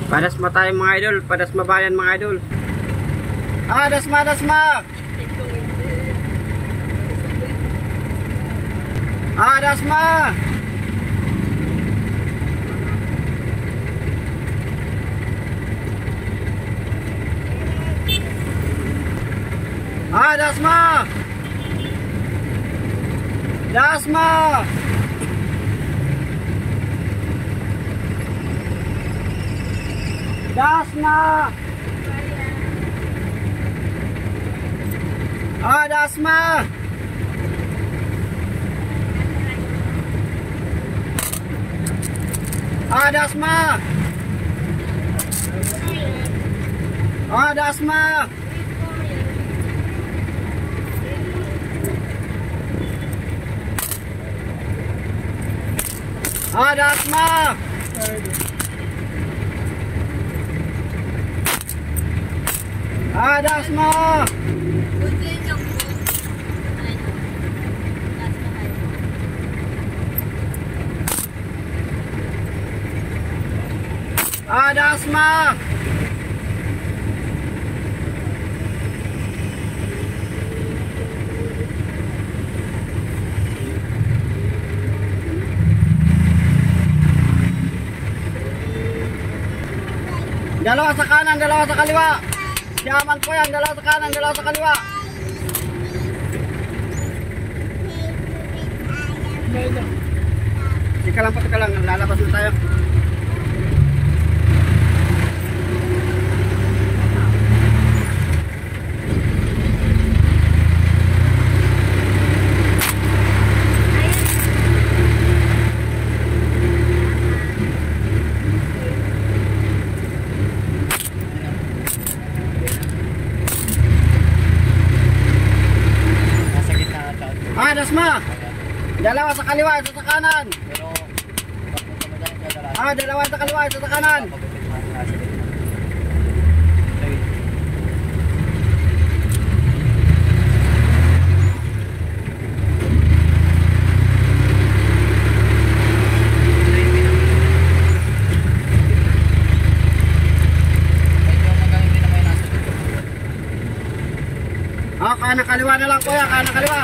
Padasma tayo mga idol, padasma bayan mga idol. Dasma, dasma. Dasma. Dasma. Dasma. Dasma. Dasma. Dasma. Dasma. Dasma. Dasma. Dasma. Dalawa sa kanan, dalawa sa kaliwa. Siyaman po yan, dalawa sa kanan, dalawa sa kaliwa. Tika lang, lalabas na tayo. Dasma. Dalawa sa kaliwa, isa sa kanan. Dalawa sa kaliwa, isa sa kanan. Kanan kaliwa na lang kuya, kanan kaliwa.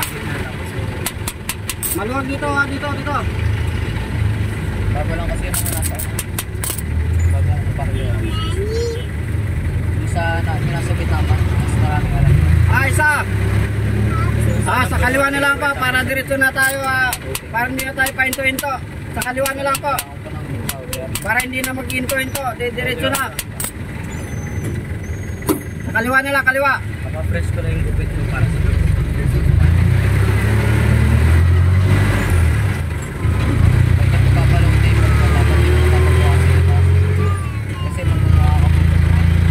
Maluwag dito, dito. Bago lang kasi yung nasa. Bago lang parang yun. Nasa bitama. Mas maraming alam. Isa. Sa kaliwa na lang po, para diretso na tayo. Para hindi na tayo pahinto-hinto. Sa kaliwa na lang po. Para hindi na mag-hinto-hinto. Diretso na. Sa kaliwa na lang, kaliwa. Papa-press ko na yung gupit mo para sa